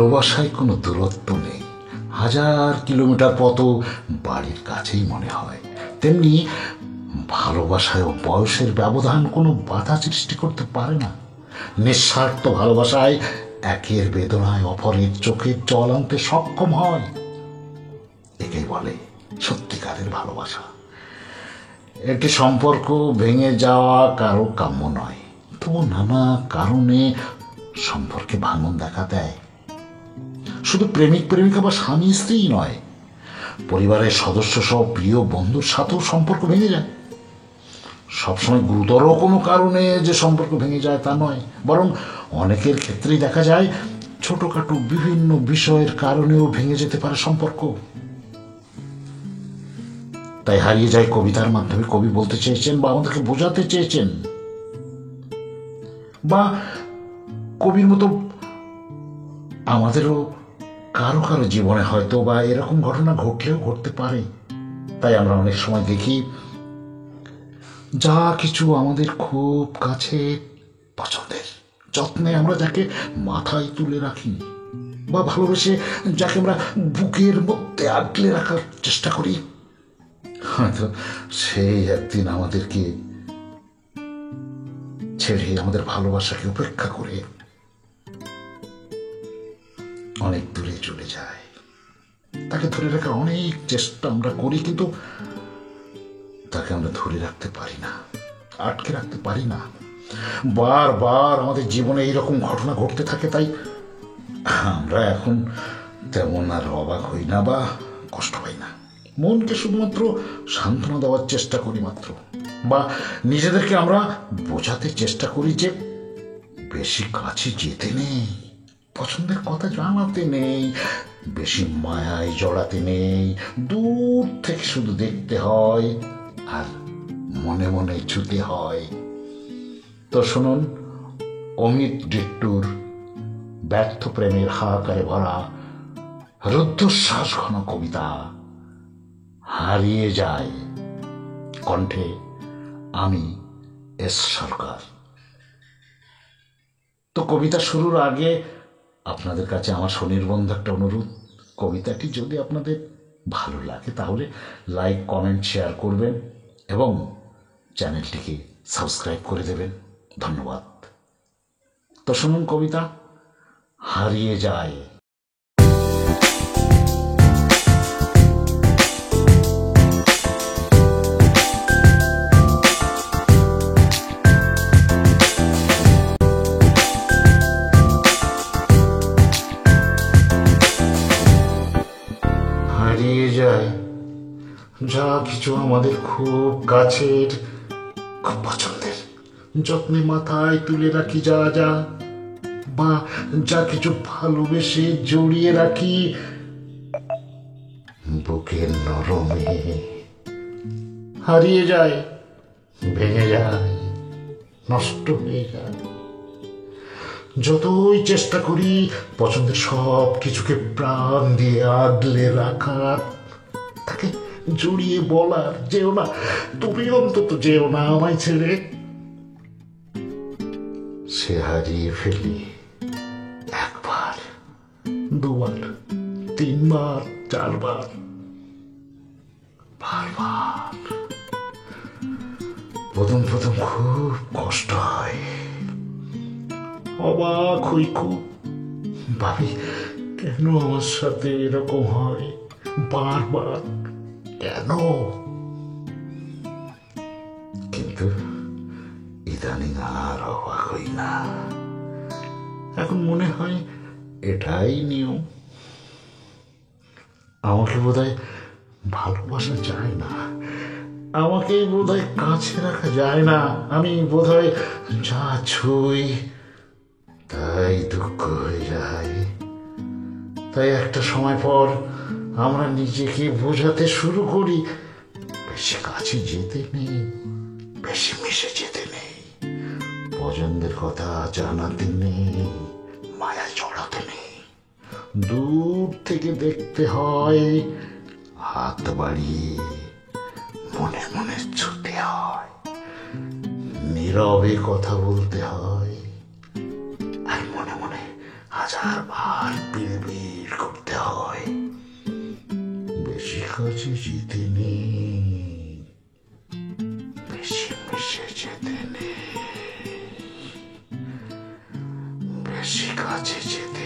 ভালোবাসায় কোনো দূরত্ব নেই, 1000 কিলোমিটার পথও বাড়ির কাছেই মনে হয়। তেমনি ভালোবাসায় ও বয়সের ব্যবধান কোনো বাধা সৃষ্টি করতে পারে না। নিঃস্বার্থ ভালোবাসায় একের বেদনায় অপরের চোখের জল আনতে সক্ষম হয়। একেই বলে সত্যিকারের ভালোবাসা। একটি সম্পর্ক ভেঙে যাওয়া কারো কাম্য নয়, তবু নানা কারণে সম্পর্কে ভাঙন দেখা দেয়। শুধু প্রেমিক প্রেমিকা বা স্বামী স্ত্রী নয়, পরিবারের সদস্য সহ প্রিয় বন্ধুর সাথেও সম্পর্ক ভেঙে যায়। সবসময় গুরুতর কোনো কারণে যে সম্পর্ক ভেঙে যায় তা নয়, বরং অনেকের ক্ষেত্রেই দেখা যায় ছোটখাটো বিভিন্ন বিষয়ের কারণেও ভেঙে যেতে পারে সম্পর্ক। তাই হারিয়ে যায় কবিতার মাধ্যমে কবি বলতে চেয়েছেন বা আমাদেরকে বোঝাতে চেয়েছেন, বা কবির মতো আমাদেরও কারো কারো জীবনে হয়তো বা এরকম ঘটনা ঘটলেও ঘটতে পারে। তাই আমরা অনেক সময় দেখি যা কিছু আমাদের খুব কাছে পছন্দের, যত্নে আমরা যাকে মাথায় তুলে রাখি বা ভালোবেসে যাকে আমরা বুকের মধ্যে আগলে রাখার চেষ্টা করি, হয়তো সেই একদিন আমাদেরকে ছেড়ে আমাদের ভালোবাসাকে উপেক্ষা করে অনেক দূরে চলে যায়। তাকে ধরে রাখার অনেক চেষ্টা আমরা করি, কিন্তু তাকে আমরা ধরে রাখতে পারি না, আটকে রাখতে পারি না। বারবার আমাদের জীবনে এইরকম ঘটনা ঘটতে থাকে। তাই আমরা এখন তেমন আর অবাক হই না বা কষ্ট পাই না। মনকে শুধুমাত্র সান্ত্বনা দেওয়ার চেষ্টা করি মাত্র, বা নিজেদেরকে আমরা বোঝাতে চেষ্টা করি যে বেশি কাছে যেতে নেই, পছন্দের কথা জানাতে নেই, বেশি মায়ায় জড়াতে নেই, দূর থেকে শুধু দেখতে হয় আর মনে মনে ছুতে হয়। তো শুনুন অমিত ডিট্টুর ব্যর্থ প্রেমের হাহাকারে ভরা রুদ্ধশ্বাস ঘন কবিতা হারিয়ে যায়, কণ্ঠে আমি এস সরকার। তো কবিতা শুরুর আগে আপনাদের কাছে আমার সুনির্বন্ধ একটা অনুরোধ, কবিতাটি যদি আপনাদের ভালো লাগে তাহলে লাইক, কমেন্ট, শেয়ার করবেন এবং চ্যানেলটিকে সাবস্ক্রাইব করে দেবেন। ধন্যবাদ। তো শুনুন কবিতা হারিয়ে যায়। হারিয়ে যায় যা কিছু আমাদের খুব কাছের, খুব পছন্দের, যত্নে মাথায় তুলে রাখি যা যা, বা যা কিছু ভালোবেসে জড়িয়ে রাখি বুকের নরমে। হারিয়ে যায়, ভেঙে যায়, নষ্ট হয়ে যায়। যতই চেষ্টা করি পছন্দের সব কিছুকে প্রাণ দিয়ে আগলে রাখার, তাকে জড়িয়ে বলার যেও না, তুমি অন্তত যেও না আমায় ছেড়ে, সে হারিয়ে ফেলি একবার, দুবার, তিনবার, চারবার, বারবার। প্রথম প্রথম খুব কষ্ট হয়, অবাক হই খুব, ভাবি কেন আমার সাথে এরকম হয় বারবার, কেন? কিন্তু ইদানিং আর অবাক হই না। এখন মনে হয় এটাই নিয়ম। আমাকে বোধহয় ভালোবাসা যায় না, আমাকে বোধহয় কাছে রাখা যায় না, আমি বোধহয় যা ছুঁই তাই দুঃখ হয়ে যায়। তাই একটা সময় পর আমরা নিজেকে বোঝাতে শুরু করি বেশি কাছে যেতে নেই, বেশি মিশে যেতে নেই, পছন্দের কথা জানাতে নেই, মায়া জড়াতে নেই, দূর থেকে দেখতে হয়, হাত বাড়িয়ে মনে মনে ছুটে হয়, নীরবে কথা বলতে হয়, আর মনে মনে হাজারবার বিড়বিড় করতে হয়। বেশি কাছে যেতে নেই, বেশি মিশে যেতে নেই, বেশি কাছে যেতে